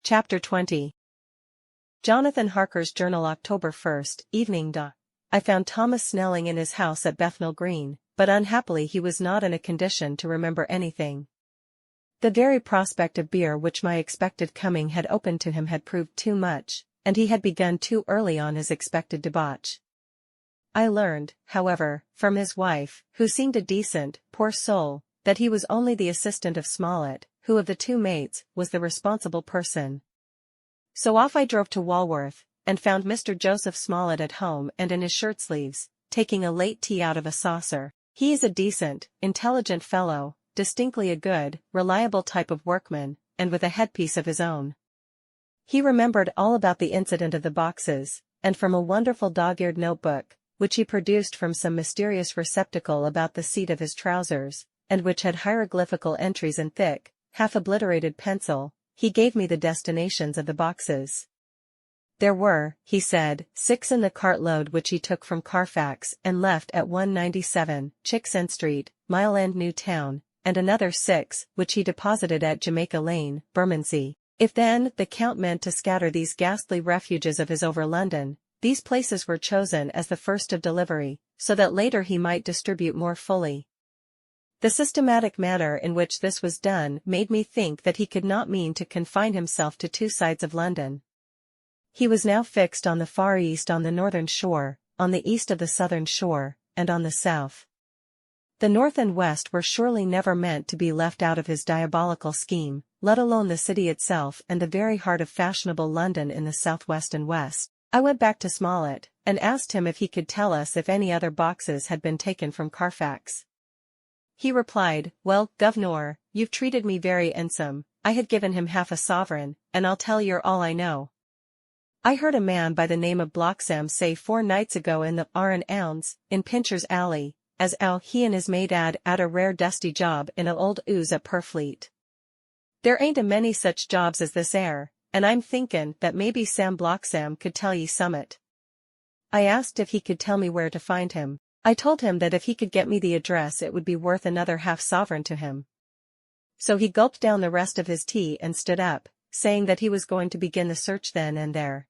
Chapter 20. Jonathan Harker's Journal, October 1st, evening. I found Thomas Snelling in his house at Bethnal Green, but unhappily he was not in a condition to remember anything. The very prospect of beer which my expected coming had opened to him had proved too much, and he had begun too early on his expected debauch. I learned, however, from his wife, who seemed a decent, poor soul, that he was only the assistant of Smollett, who of the two mates, was the responsible person. So off I drove to Walworth, and found Mr. Joseph Smollett at home and in his shirt-sleeves, taking a late tea out of a saucer. He is a decent, intelligent fellow, distinctly a good, reliable type of workman, and with a headpiece of his own. He remembered all about the incident of the boxes, and from a wonderful dog-eared notebook, which he produced from some mysterious receptacle about the seat of his trousers, and which had hieroglyphical entries in thick, half-obliterated pencil, he gave me the destinations of the boxes. There were, he said, 6 in the cartload which he took from Carfax and left at 197, Chicksend Street, Mile End, New Town, and another 6, which he deposited at Jamaica Lane, Bermondsey. If then the Count meant to scatter these ghastly refuges of his over London, these places were chosen as the first of delivery, so that later he might distribute more fully. The systematic manner in which this was done made me think that he could not mean to confine himself to two sides of London. He was now fixed on the far east, on the northern shore, on the east of the southern shore, and on the south. The north and west were surely never meant to be left out of his diabolical scheme, let alone the city itself and the very heart of fashionable London in the southwest and west. I went back to Smollett, and asked him if he could tell us if any other boxes had been taken from Carfax. He replied, "Well, governor, you've treated me very handsome. I had given him half a sovereign, and I'll tell yer all I know. I heard a man by the name of Bloxham say 4 nights ago in the R and Ounds, in Pincher's Alley, as 'ow he and his mate 'ad a rare dusty job in a old 'ouse at Purfleet. There ain't a many such jobs as this 'ere, and I'm thinkin' that maybe Sam Bloxham could tell ye summat." I asked if he could tell me where to find him. I told him that if he could get me the address it would be worth another half-sovereign to him. So he gulped down the rest of his tea and stood up, saying that he was going to begin the search then and there.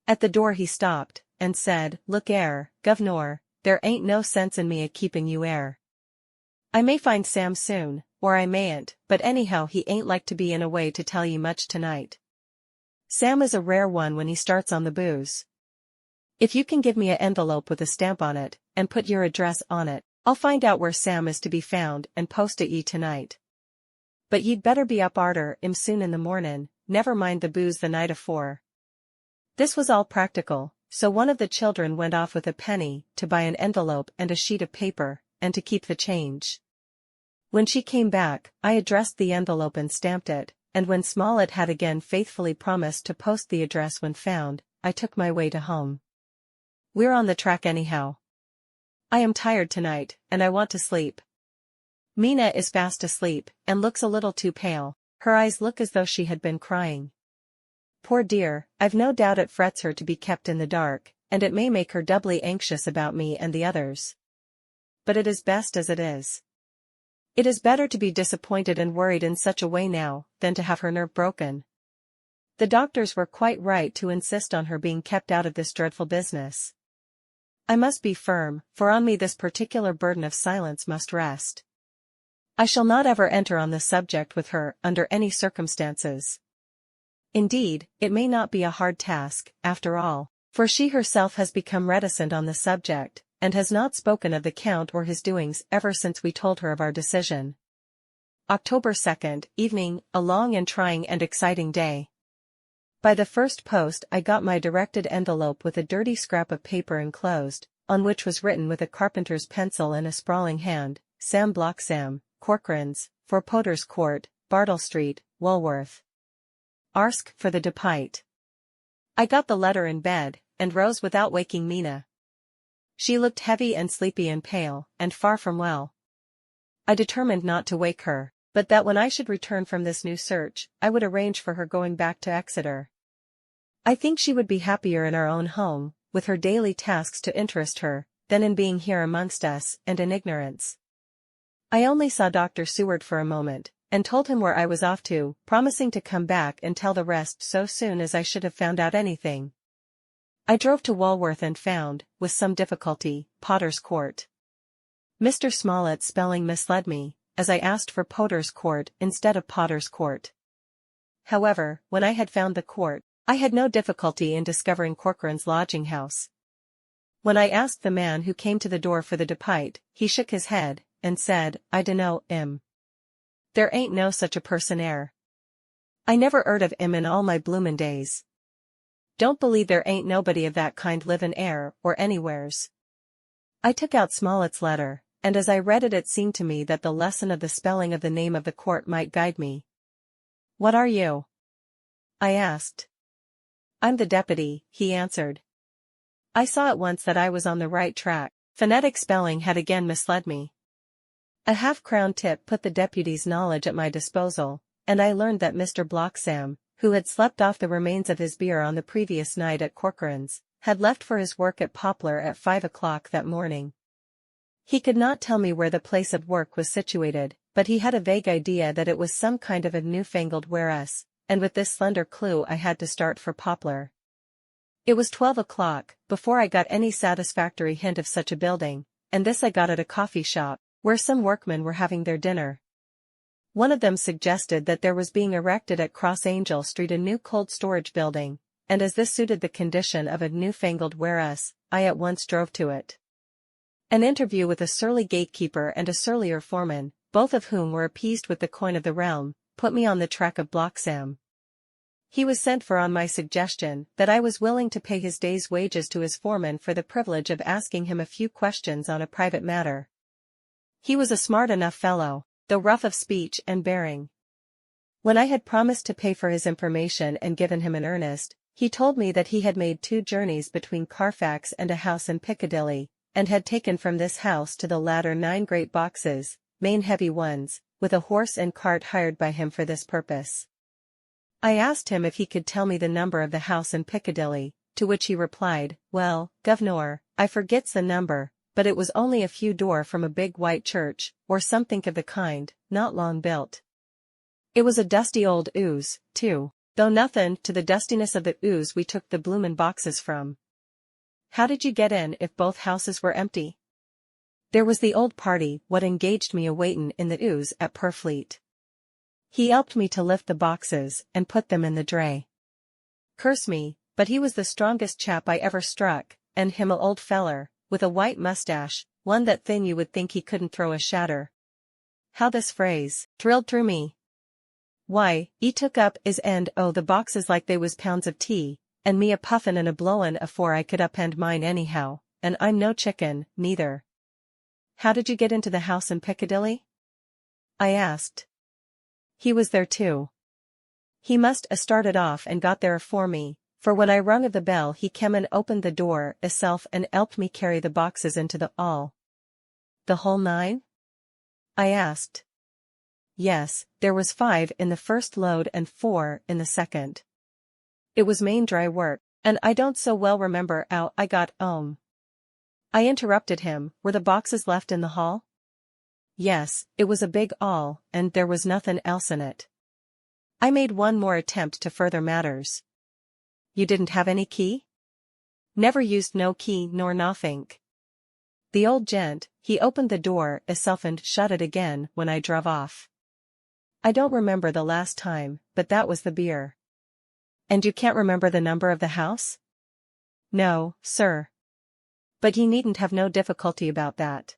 At the door he stopped, and said, "Look 'ere, governor, there ain't no sense in me a-keeping you 'ere. I may find Sam soon, or I mayn't, but anyhow he ain't like to be in a way to tell ye much tonight. Sam is a rare one when he starts on the booze. If you can give me a envelope with a stamp on it, and put your address on it, I'll find out where Sam is to be found and post it ye tonight. But ye'd better be up arter 'im soon in the mornin', never mind the booze the night afore." This was all practical, so one of the children went off with a penny to buy an envelope and a sheet of paper, and to keep the change. When she came back, I addressed the envelope and stamped it, and when Smollett had again faithfully promised to post the address when found, I took my way to home. We're on the track anyhow. I am tired tonight, and I want to sleep. Mina is fast asleep, and looks a little too pale. Her eyes look as though she had been crying. Poor dear, I've no doubt it frets her to be kept in the dark, and it may make her doubly anxious about me and the others. But it is best as it is. It is better to be disappointed and worried in such a way now, than to have her nerve broken. The doctors were quite right to insist on her being kept out of this dreadful business. I must be firm, for on me this particular burden of silence must rest. I shall not ever enter on the subject with her under any circumstances. Indeed, it may not be a hard task, after all, for she herself has become reticent on the subject, and has not spoken of the Count or his doings ever since we told her of our decision. October 2nd, evening, a long and trying and exciting day. By the first post I got my directed envelope with a dirty scrap of paper enclosed, on which was written with a carpenter's pencil in a sprawling hand, "Sam Bloxham, Corcoran's, 4 Potter's Court, Bartle Street, Walworth. Arsk for the depite." I got the letter in bed, and rose without waking Mina. She looked heavy and sleepy and pale, and far from well. I determined not to wake her, but that when I should return from this new search, I would arrange for her going back to Exeter. I think she would be happier in our own home, with her daily tasks to interest her, than in being here amongst us and in ignorance. I only saw Dr. Seward for a moment, and told him where I was off to, promising to come back and tell the rest so soon as I should have found out anything. I drove to Walworth and found, with some difficulty, Potter's Court. Mr. Smollett's spelling misled me, as I asked for Potter's Court instead of Potter's Court. However, when I had found the court, I had no difficulty in discovering Corcoran's lodging house. When I asked the man who came to the door for the depite, he shook his head, and said, "I dunno, 'im. There ain't no such a person 'ere. I never 'eard of 'im in all my bloomin' days. Don't believe there ain't nobody of that kind livin' 'ere or anywheres." I took out Smollett's letter, and as I read it seemed to me that the lesson of the spelling of the name of the court might guide me. "What are you?" I asked. "I'm the deputy," he answered. I saw at once that I was on the right track. Phonetic spelling had again misled me. A half-crown tip put the deputy's knowledge at my disposal, and I learned that Mr. Bloxam, who had slept off the remains of his beer on the previous night at Corcoran's, had left for his work at Poplar at 5 o'clock that morning. He could not tell me where the place of work was situated, but he had a vague idea that it was some kind of a newfangled warehouse, and with this slender clue I had to start for Poplar. It was 12 o'clock before I got any satisfactory hint of such a building, and this I got at a coffee shop, where some workmen were having their dinner. One of them suggested that there was being erected at Cross Angel Street a new cold storage building, and as this suited the condition of a newfangled warehouse, I at once drove to it. An interview with a surly gatekeeper and a surlier foreman, both of whom were appeased with the coin of the realm, put me on the track of Bloxam. He was sent for on my suggestion that I was willing to pay his day's wages to his foreman for the privilege of asking him a few questions on a private matter. He was a smart enough fellow, though rough of speech and bearing. When I had promised to pay for his information and given him an earnest, he told me that he had made 2 journeys between Carfax and a house in Piccadilly, and had taken from this house to the latter 9 great boxes, main heavy ones, with a horse and cart hired by him for this purpose. I asked him if he could tell me the number of the house in Piccadilly, to which he replied, "Well, governor, I forgets the number, but it was only a few door from a big white church, or somethink of the kind, not long built." It was a dusty old ooze, too, though nothin' to the dustiness of the ooze we took the bloomin' boxes from. "How did you get in if both houses were empty?" "There was the old party what engaged me a-waitin' in the ooze at Purfleet. He helped me to lift the boxes and put them in the dray. Curse me, but he was the strongest chap I ever struck, and him a old feller, with a white mustache, one that thin you would think he couldn't throw a shatter." How this phrase thrilled through me. Why, he took up 'is end o' the boxes like they was pounds of tea, and me a puffin' and a blowin' afore I could upend mine anyhow, and I'm no chicken, neither. "How did you get into the house in Piccadilly?" I asked. "He was there too. He must a started off and got there afore me, for when I rung of the bell he kem and opened the door isself and helped me carry the boxes into the 'all." "The whole 9? I asked. "Yes, there was 5 in the first load and 4 in the second. It was main dry work, and I don't so well remember 'ow I got 'ome." I interrupted him. "Were the boxes left in the hall?" "Yes, it was a big 'all, and there was nothin' else in it." I made one more attempt to further matters. "You didn't have any key?" "Never used no key nor nothink. The old gent, he opened the door isself and shut it again when I drove off. I don't remember the last time, but that was the beer." "And you can't remember the number of the house?" "No, sir. But ye needn't have no difficulty about that.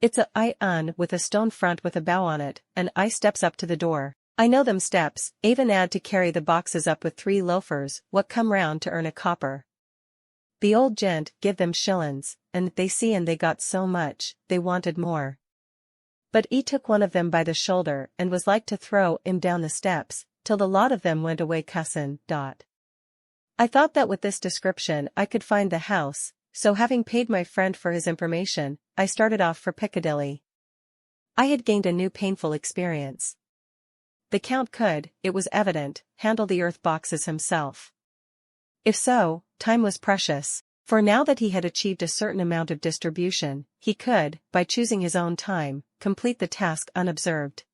It's a I-un with a stone front with a bow on it, and I steps up to the door. I know them steps, even 'ad to carry the boxes up with 3 loafers what come round to earn a copper. The old gent give them shillin's, and they see and they got so much, they wanted more. But 'e took one of them by the shoulder and was like to throw 'im down the steps, till the lot of them went away cussin'. I thought that with this description I could find the house, so having paid my friend for his information, I started off for Piccadilly. I had gained a new painful experience. The Count could, it was evident, handle the earth boxes himself. If so, time was precious, for now that he had achieved a certain amount of distribution, he could, by choosing his own time, complete the task unobserved.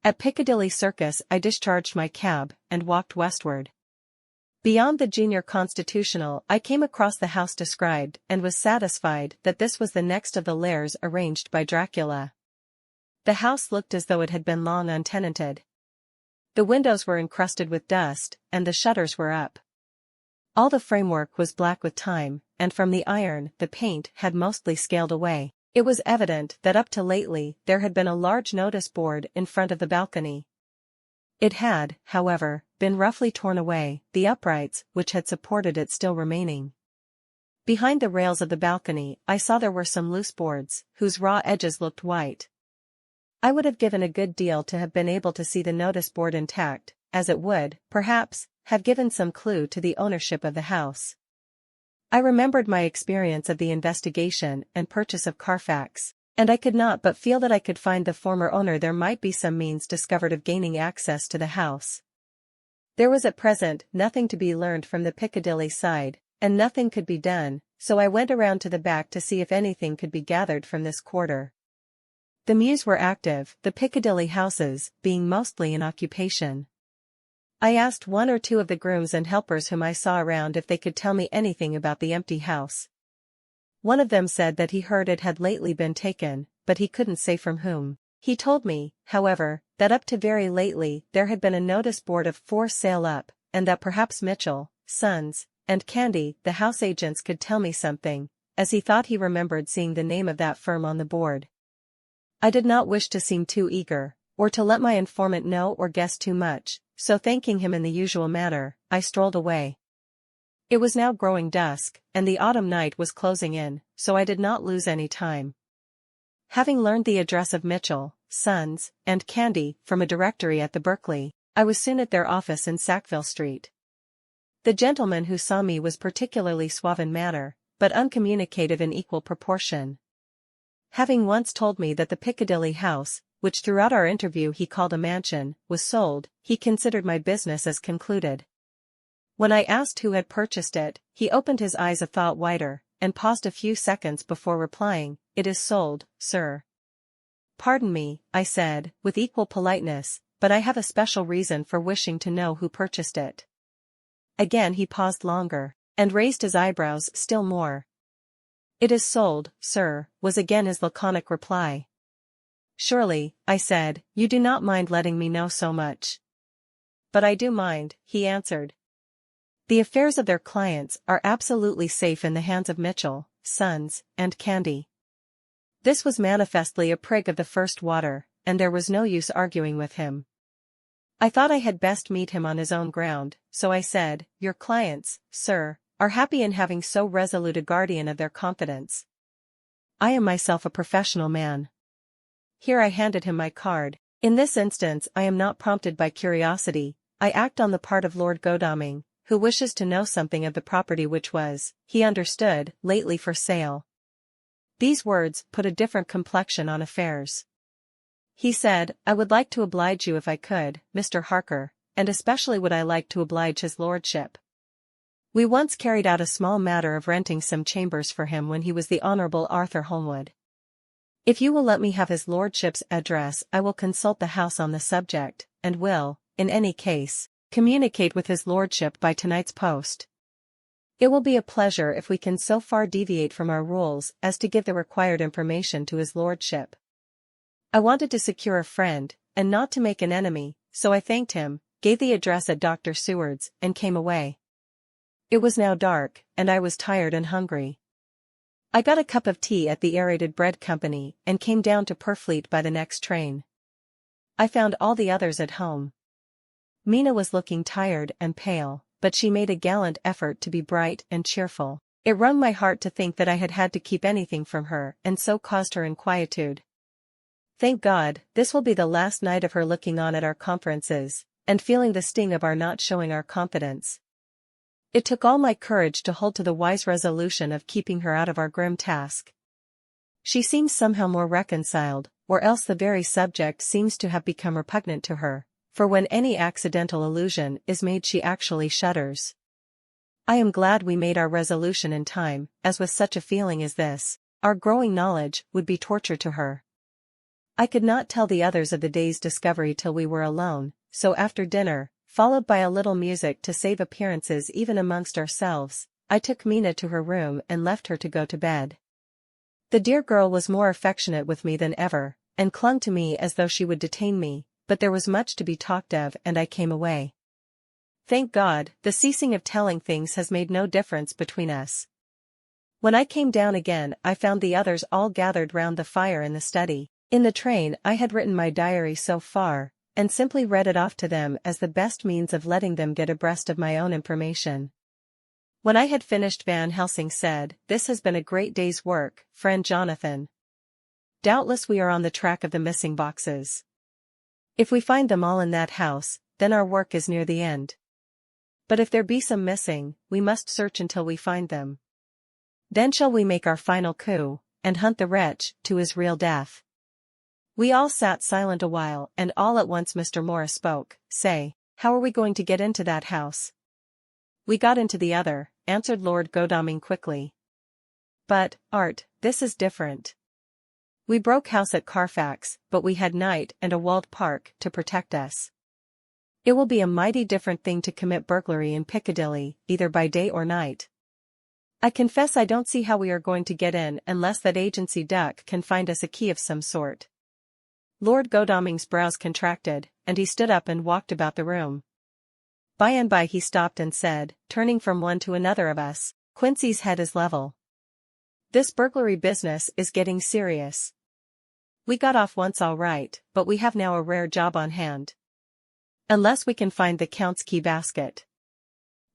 At Piccadilly Circus I discharged my cab and walked westward. Beyond the Junior Constitutional I came across the house described and was satisfied that this was the next of the lairs arranged by Dracula. The house looked as though it had been long untenanted. The windows were encrusted with dust, and the shutters were up. All the framework was black with time, and from the iron the paint had mostly scaled away. It was evident that up to lately there had been a large notice board in front of the balcony. It had, however, been roughly torn away, the uprights which had supported it still remaining. Behind the rails of the balcony I saw there were some loose boards, whose raw edges looked white. I would have given a good deal to have been able to see the notice board intact, as it would, perhaps, have given some clue to the ownership of the house. I remembered my experience of the investigation and purchase of Carfax, and I could not but feel that I could find the former owner. There might be some means discovered of gaining access to the house. There was at present nothing to be learned from the Piccadilly side, and nothing could be done, so I went around to the back to see if anything could be gathered from this quarter. The mews were active, the Piccadilly houses being mostly in occupation. I asked one or two of the grooms and helpers whom I saw around if they could tell me anything about the empty house. One of them said that he heard it had lately been taken, but he couldn't say from whom. He told me, however, that up to very lately there had been a notice board of "for sale" up, and that perhaps Mitchell, Sons, and Candy, the house agents, could tell me something, as he thought he remembered seeing the name of that firm on the board. I did not wish to seem too eager, or to let my informant know or guess too much, so thanking him in the usual manner, I strolled away. It was now growing dusk, and the autumn night was closing in, so I did not lose any time. Having learned the address of Mitchell, Sons, and Candy from a directory at the Berkeley, I was soon at their office in Sackville Street. The gentleman who saw me was particularly suave in manner, but uncommunicative in equal proportion. Having once told me that the Piccadilly house, which throughout our interview he called a mansion, was sold, he considered my business as concluded. When I asked who had purchased it, he opened his eyes a thought wider, and paused a few seconds before replying, "It is sold, sir." "Pardon me," I said, with equal politeness, "but I have a special reason for wishing to know who purchased it." Again he paused longer, and raised his eyebrows still more. "It is sold, sir," was again his laconic reply. "Surely," I said, "you do not mind letting me know so much." "But I do mind," he answered. "The affairs of their clients are absolutely safe in the hands of Mitchell, Sons, and Candy." This was manifestly a prig of the first water, and there was no use arguing with him. I thought I had best meet him on his own ground, so I said, "Your clients, sir, are happy in having so resolute a guardian of their confidence. I am myself a professional man." Here I handed him my card. In this instance I am not prompted by curiosity, I act on the part of Lord Godalming, who wishes to know something of the property which was, he understood, lately for sale. These words put a different complexion on affairs. He said, "I would like to oblige you if I could, Mr. Harker, and especially would I like to oblige his lordship. We once carried out a small matter of renting some chambers for him when he was the Honourable Arthur Holmwood. If you will let me have his lordship's address I will consult the house on the subject, and will, in any case, communicate with his lordship by tonight's post. It will be a pleasure if we can so far deviate from our rules as to give the required information to his lordship." I wanted to secure a friend, and not to make an enemy, so I thanked him, gave the address at Dr. Seward's, and came away. It was now dark, and I was tired and hungry. I got a cup of tea at the Aerated Bread Company, and came down to Purfleet by the next train. I found all the others at home. Mina was looking tired and pale, but she made a gallant effort to be bright and cheerful. It wrung my heart to think that I had had to keep anything from her and so caused her inquietude. Thank God, this will be the last night of her looking on at our conferences, and feeling the sting of our not showing our confidence. It took all my courage to hold to the wise resolution of keeping her out of our grim task. She seems somehow more reconciled, or else the very subject seems to have become repugnant to her, for when any accidental allusion is made she actually shudders. I am glad we made our resolution in time, as with such a feeling as this, our growing knowledge would be torture to her. I could not tell the others of the day's discovery till we were alone, so after dinner, followed by a little music to save appearances even amongst ourselves, I took Mina to her room and left her to go to bed. The dear girl was more affectionate with me than ever, and clung to me as though she would detain me, but there was much to be talked of and I came away. Thank God, the ceasing of telling things has made no difference between us. When I came down again I found the others all gathered round the fire in the study. In the train I had written my diary so far, and simply read it off to them as the best means of letting them get abreast of my own information. When I had finished, Van Helsing said, "This has been a great day's work, friend Jonathan. Doubtless we are on the track of the missing boxes. If we find them all in that house, then our work is near the end. But if there be some missing, we must search until we find them. Then shall we make our final coup, and hunt the wretch to his real death." We all sat silent a while, and all at once Mr. Morris spoke. "Say, how are we going to get into that house?" "We got into the other," answered Lord Godalming quickly. "But, Art, this is different. We broke house at Carfax, but we had night and a walled park to protect us. It will be a mighty different thing to commit burglary in Piccadilly, either by day or night. I confess I don't see how we are going to get in unless that agency duck can find us a key of some sort." Lord Godalming's brows contracted, and he stood up and walked about the room. By and by he stopped and said, turning from one to another of us, "Quincy's head is level. This burglary business is getting serious. We got off once all right, but we have now a rare job on hand. Unless we can find the Count's key basket."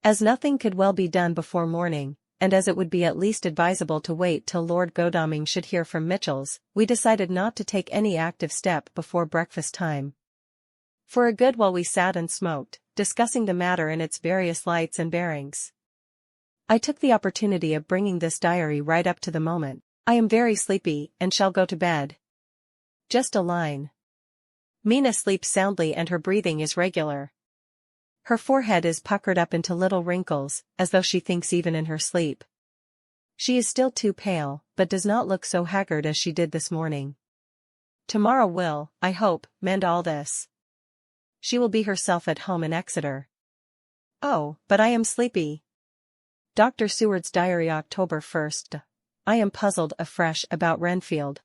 As nothing could well be done before morning, and as it would be at least advisable to wait till Lord Godalming should hear from Mitchell's, we decided not to take any active step before breakfast time. For a good while we sat and smoked, discussing the matter in its various lights and bearings. I took the opportunity of bringing this diary right up to the moment. "I am very sleepy, and shall go to bed. Just a line. Mina sleeps soundly and her breathing is regular. Her forehead is puckered up into little wrinkles, as though she thinks even in her sleep. She is still too pale, but does not look so haggard as she did this morning. Tomorrow will, I hope, mend all this. She will be herself at home in Exeter. Oh, but I am sleepy." Dr. Seward's Diary, October 1st. I am puzzled afresh about Renfield.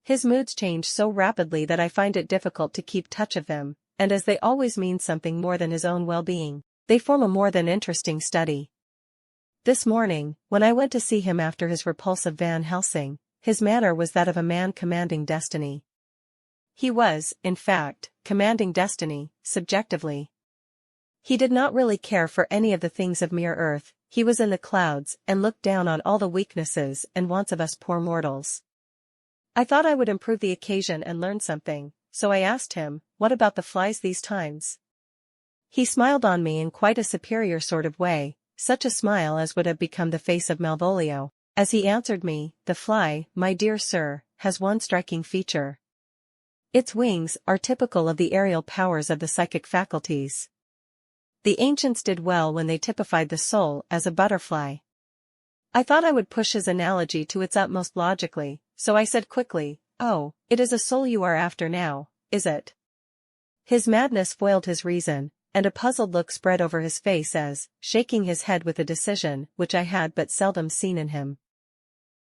His moods change so rapidly that I find it difficult to keep touch of them, and as they always mean something more than his own well-being, they form a more than interesting study. This morning, when I went to see him after his repulse of Van Helsing, his manner was that of a man commanding destiny. He was, in fact, commanding destiny, subjectively. He did not really care for any of the things of mere earth, he was in the clouds and looked down on all the weaknesses and wants of us poor mortals. I thought I would improve the occasion and learn something, so I asked him, "What about the flies these times?" He smiled on me in quite a superior sort of way, such a smile as would have become the face of Malvolio, as he answered me, "The fly, my dear sir, has one striking feature. Its wings are typical of the aerial powers of the psychic faculties. The ancients did well when they typified the soul as a butterfly." I thought I would push his analogy to its utmost logically, so I said quickly, "Oh, it is a soul you are after now, is it?" His madness foiled his reason, and a puzzled look spread over his face as, shaking his head with a decision which I had but seldom seen in him,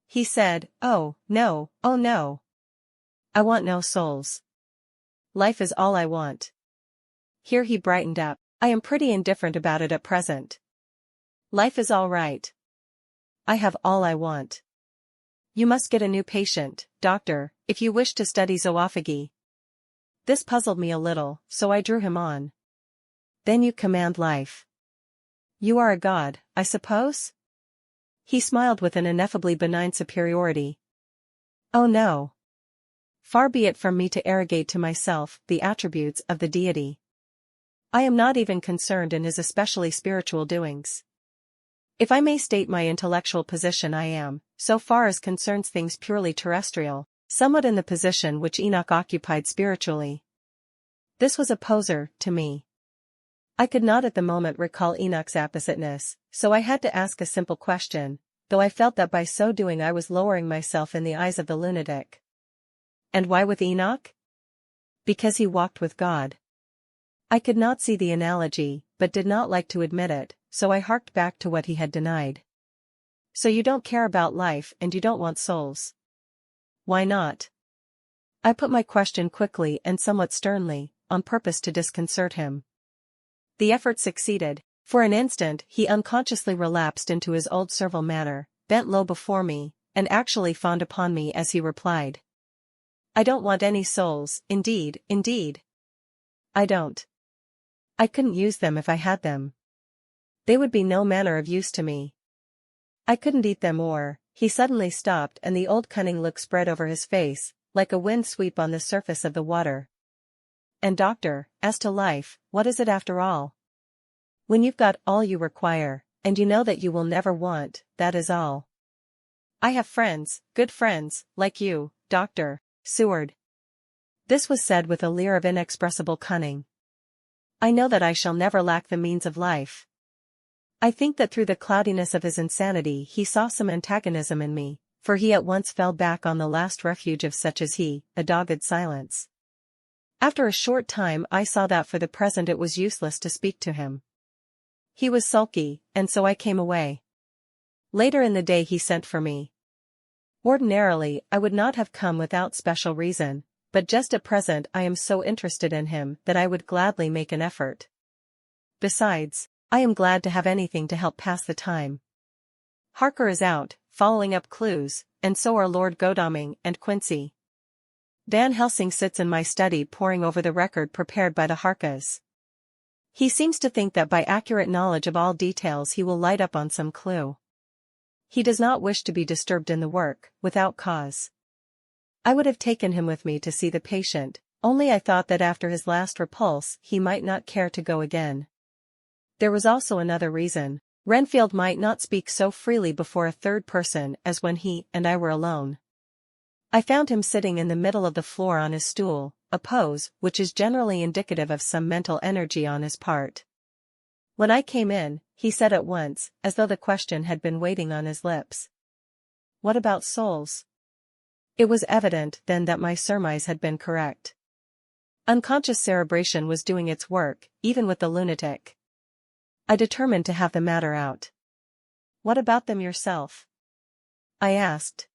he said, "Oh, no, oh no. I want no souls. Life is all I want." Here he brightened up. "I am pretty indifferent about it at present. Life is all right. I have all I want. You must get a new patient, doctor, if you wish to study zoophagy." This puzzled me a little, so I drew him on. "Then you command life. You are a god, I suppose?" He smiled with an ineffably benign superiority. "Oh no. Far be it from me to arrogate to myself the attributes of the deity. I am not even concerned in his especially spiritual doings. If I may state my intellectual position, I am, so far as concerns things purely terrestrial, somewhat in the position which Enoch occupied spiritually." This was a poser, to me. I could not at the moment recall Enoch's appositeness, so I had to ask a simple question, though I felt that by so doing I was lowering myself in the eyes of the lunatic. And why with Enoch? Because he walked with God. I could not see the analogy, but did not like to admit it, so I harked back to what he had denied. So you don't care about life and you don't want souls. Why not? I put my question quickly and somewhat sternly, on purpose to disconcert him. The effort succeeded. For an instant he unconsciously relapsed into his old servile manner, bent low before me, and actually fawned upon me as he replied. I don't want any souls, indeed, indeed. I don't. I couldn't use them if I had them. They would be no manner of use to me. I couldn't eat them or— He suddenly stopped and the old cunning look spread over his face, like a wind sweep on the surface of the water. And doctor, as to life, what is it after all? When you've got all you require, and you know that you will never want, that is all. I have friends, good friends, like you, Dr. Seward. This was said with a leer of inexpressible cunning. I know that I shall never lack the means of life. I think that through the cloudiness of his insanity he saw some antagonism in me, for he at once fell back on the last refuge of such as he, a dogged silence. After a short time I saw that for the present it was useless to speak to him. He was sulky, and so I came away. Later in the day he sent for me. Ordinarily I would not have come without special reason, but just at present I am so interested in him that I would gladly make an effort. Besides, I am glad to have anything to help pass the time. Harker is out, following up clues, and so are Lord Godalming and Quincy. Van Helsing sits in my study poring over the record prepared by the Harkas. He seems to think that by accurate knowledge of all details he will light up on some clue. He does not wish to be disturbed in the work, without cause. I would have taken him with me to see the patient, only I thought that after his last repulse he might not care to go again. There was also another reason. Renfield might not speak so freely before a third person as when he and I were alone. I found him sitting in the middle of the floor on his stool, a pose which is generally indicative of some mental energy on his part. When I came in, he said at once, as though the question had been waiting on his lips. What about souls? It was evident then that my surmise had been correct. Unconscious cerebration was doing its work, even with the lunatic. I determined to have the matter out. What about them yourself? I asked.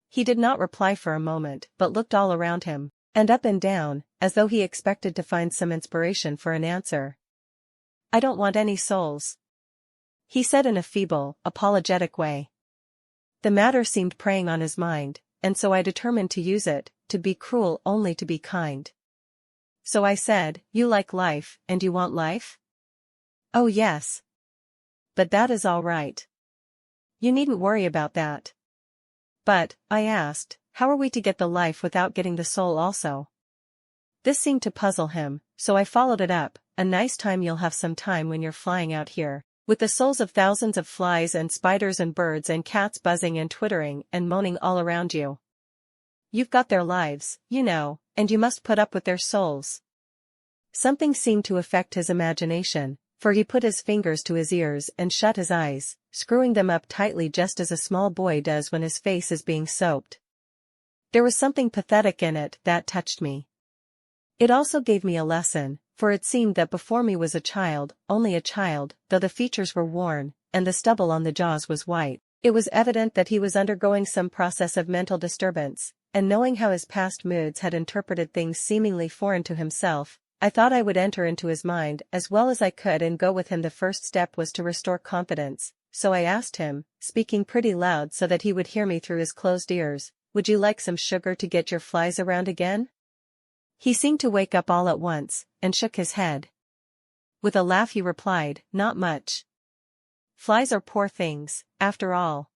He did not reply for a moment, but looked all around him, and up and down, as though he expected to find some inspiration for an answer. I don't want any souls, he said in a feeble, apologetic way. The matter seemed preying on his mind, and so I determined to use it, to be cruel only to be kind. So I said, you like life, and you want life? Oh yes. But that is all right. You needn't worry about that. But, I asked, how are we to get the life without getting the soul also? This seemed to puzzle him, so I followed it up, a nice time you'll have some time when you're flying out here, with the souls of thousands of flies and spiders and birds and cats buzzing and twittering and moaning all around you. You've got their lives, you know, and you must put up with their souls. Something seemed to affect his imagination, for he put his fingers to his ears and shut his eyes, screwing them up tightly just as a small boy does when his face is being soaped. There was something pathetic in it that touched me. It also gave me a lesson, for it seemed that before me was a child, only a child, though the features were worn, and the stubble on the jaws was white. It was evident that he was undergoing some process of mental disturbance, and knowing how his past moods had interpreted things seemingly foreign to himself, I thought I would enter into his mind as well as I could and go with him. The first step was to restore confidence, so I asked him, speaking pretty loud so that he would hear me through his closed ears, would you like some sugar to get your flies around again? He seemed to wake up all at once, and shook his head. With a laugh he replied, not much. Flies are poor things, after all.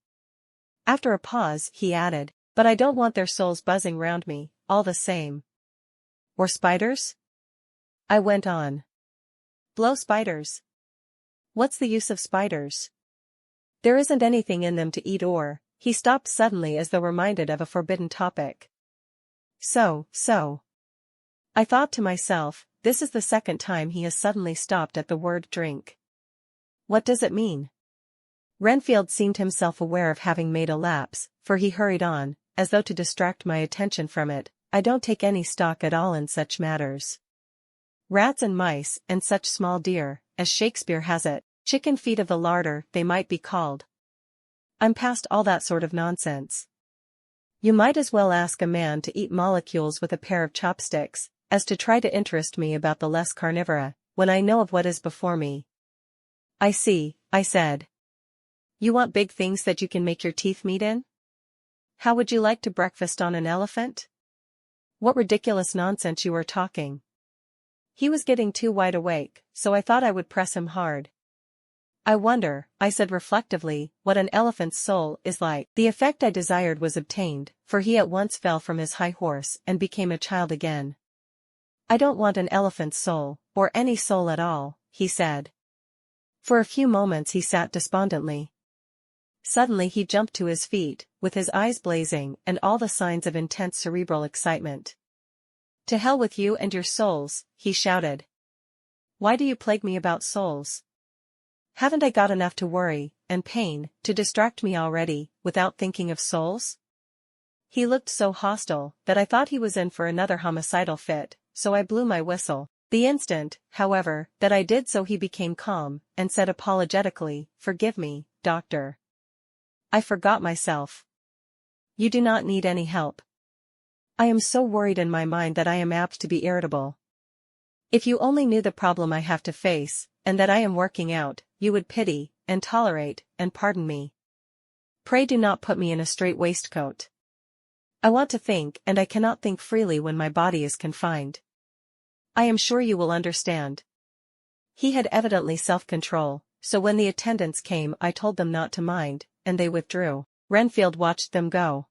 After a pause, he added, but I don't want their souls buzzing round me, all the same. Or spiders? I went on. Blow spiders. What's the use of spiders? There isn't anything in them to eat or— He stopped suddenly as though reminded of a forbidden topic. So. I thought to myself, this is the second time he has suddenly stopped at the word drink. What does it mean? Renfield seemed himself aware of having made a lapse, for he hurried on, as though to distract my attention from it, I don't take any stock at all in such matters. Rats and mice, and such small deer, as Shakespeare has it, chicken feet of the larder, they might be called. I'm past all that sort of nonsense. You might as well ask a man to eat molecules with a pair of chopsticks, as to try to interest me about the less carnivora, when I know of what is before me. I see, I said. You want big things that you can make your teeth meet in? How would you like to breakfast on an elephant? What ridiculous nonsense you are talking. He was getting too wide awake, so I thought I would press him hard. I wonder, I said reflectively, what an elephant's soul is like. The effect I desired was obtained, for he at once fell from his high horse and became a child again. I don't want an elephant's soul, or any soul at all, he said. For a few moments he sat despondently. Suddenly he jumped to his feet, with his eyes blazing and all the signs of intense cerebral excitement. To hell with you and your souls, he shouted. Why do you plague me about souls? Haven't I got enough to worry, and pain, to distract me already, without thinking of souls? He looked so hostile, that I thought he was in for another homicidal fit, so I blew my whistle. The instant, however, that I did so he became calm, and said apologetically, Forgive me, doctor. I forgot myself. You do not need any help. I am so worried in my mind that I am apt to be irritable. If you only knew the problem I have to face, and that I am working out, you would pity, and tolerate, and pardon me. Pray do not put me in a strait waistcoat. I want to think, and I cannot think freely when my body is confined. I am sure you will understand. He had evidently self-control, so when the attendants came I told them not to mind, and they withdrew. Renfield watched them go.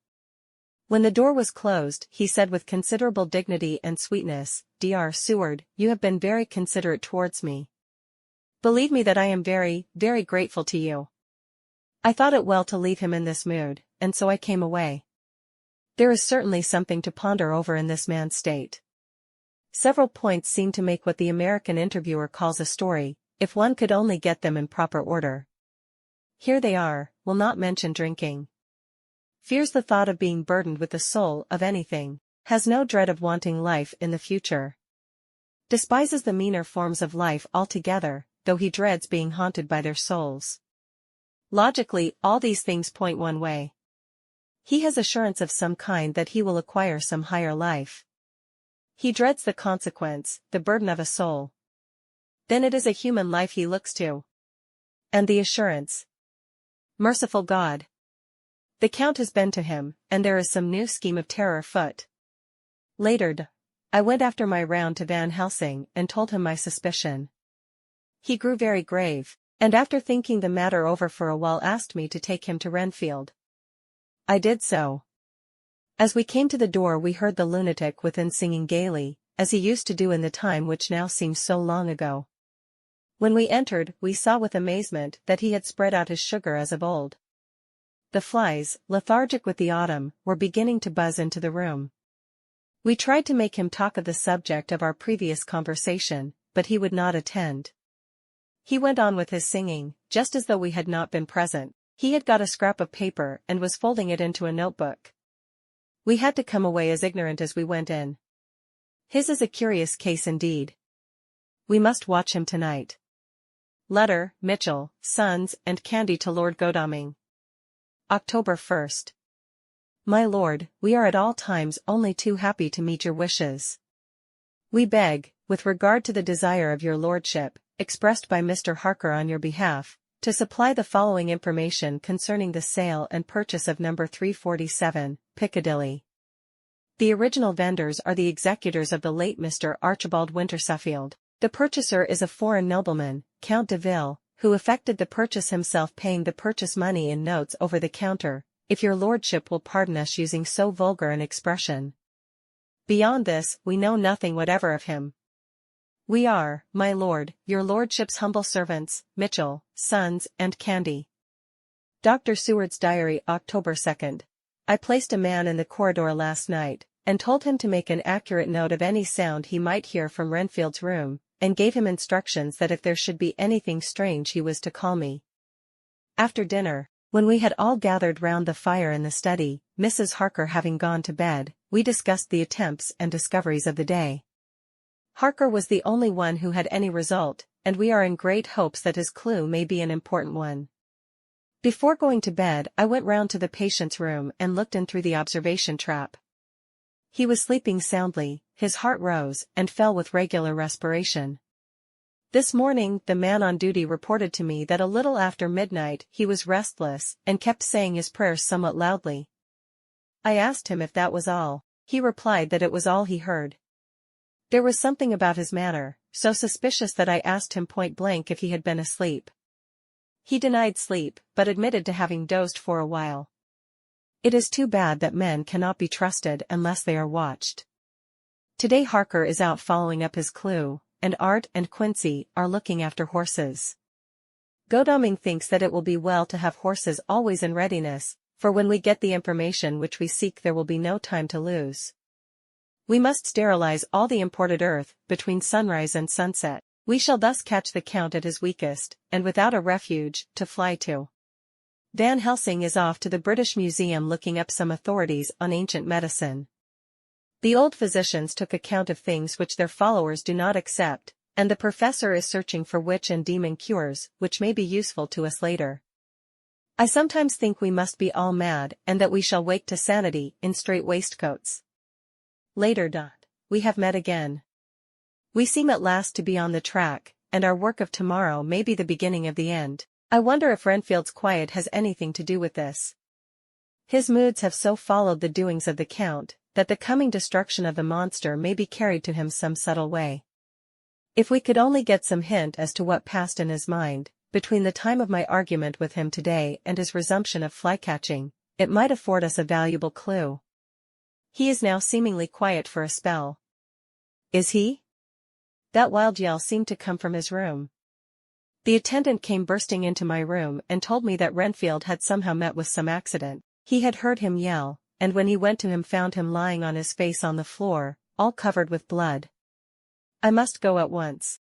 When the door was closed, he said with considerable dignity and sweetness, Dr. Seward, you have been very considerate towards me. Believe me that I am very, very grateful to you. I thought it well to leave him in this mood, and so I came away. There is certainly something to ponder over in this man's state. Several points seem to make what the American interviewer calls a story, if one could only get them in proper order. Here they are: will not mention drinking. Fears the thought of being burdened with the soul of anything. Has no dread of wanting life in the future. Despises the meaner forms of life altogether, though he dreads being haunted by their souls. Logically, all these things point one way. He has assurance of some kind that he will acquire some higher life. He dreads the consequence, the burden of a soul. Then it is a human life he looks to. And the assurance. Merciful God! The Count has been to him, and there is some new scheme of terror afoot. Later, I went after my round to Van Helsing and told him my suspicion. He grew very grave, and after thinking the matter over for a while asked me to take him to Renfield. I did so. As we came to the door we heard the lunatic within singing gaily, as he used to do in the time which now seems so long ago. When we entered, we saw with amazement that he had spread out his sugar as of old. The flies, lethargic with the autumn, were beginning to buzz into the room. We tried to make him talk of the subject of our previous conversation, but he would not attend. He went on with his singing, just as though we had not been present. He had got a scrap of paper and was folding it into a notebook. We had to come away as ignorant as we went in. His is a curious case indeed. We must watch him tonight. Letter, Mitchell, Sons and Candy to Lord Godalming. October 1st. My lord, we are at all times only too happy to meet your wishes. We beg, with regard to the desire of your lordship, expressed by Mr. Harker on your behalf, to supply the following information concerning the sale and purchase of number 347, Piccadilly. The original vendors are the executors of the late Mr. Archibald Wintersuffield. The purchaser is a foreign nobleman, Count de Ville, who effected the purchase himself, paying the purchase money in notes over the counter, if your lordship will pardon us using so vulgar an expression. Beyond this, we know nothing whatever of him. We are, my lord, your lordship's humble servants, Mitchell, Sons and Candy. Dr. Seward's Diary, October 2nd. I placed a man in the corridor last night, and told him to make an accurate note of any sound he might hear from Renfield's room, and gave him instructions that if there should be anything strange he was to call me. After dinner, when we had all gathered round the fire in the study, Mrs. Harker having gone to bed, we discussed the attempts and discoveries of the day. Harker was the only one who had any result, and we are in great hopes that his clue may be an important one. Before going to bed, I went round to the patient's room and looked in through the observation trap. He was sleeping soundly, his heart rose and fell with regular respiration. This morning, the man on duty reported to me that a little after midnight he was restless and kept saying his prayers somewhat loudly. I asked him if that was all. He replied that it was all he heard. There was something about his manner, so suspicious that I asked him point blank if he had been asleep. He denied sleep, but admitted to having dozed for a while. It is too bad that men cannot be trusted unless they are watched. Today Harker is out following up his clue, and Art and Quincy are looking after horses. Godalming thinks that it will be well to have horses always in readiness, for when we get the information which we seek there will be no time to lose. We must sterilize all the imported earth between sunrise and sunset. We shall thus catch the Count at his weakest, and without a refuge to fly to. Van Helsing is off to the British Museum looking up some authorities on ancient medicine. The old physicians took account of things which their followers do not accept, and the professor is searching for witch and demon cures which may be useful to us later. I sometimes think we must be all mad and that we shall wake to sanity in strait waistcoats. Later. We have met again. We seem at last to be on the track, and our work of tomorrow may be the beginning of the end. I wonder if Renfield's quiet has anything to do with this. His moods have so followed the doings of the Count, that the coming destruction of the monster may be carried to him some subtle way. If we could only get some hint as to what passed in his mind, between the time of my argument with him today and his resumption of fly-catching, it might afford us a valuable clue. He is now seemingly quiet for a spell. Is he? That wild yell seemed to come from his room. The attendant came bursting into my room and told me that Renfield had somehow met with some accident. He had heard him yell, and when he went to him found him lying on his face on the floor, all covered with blood. I must go at once.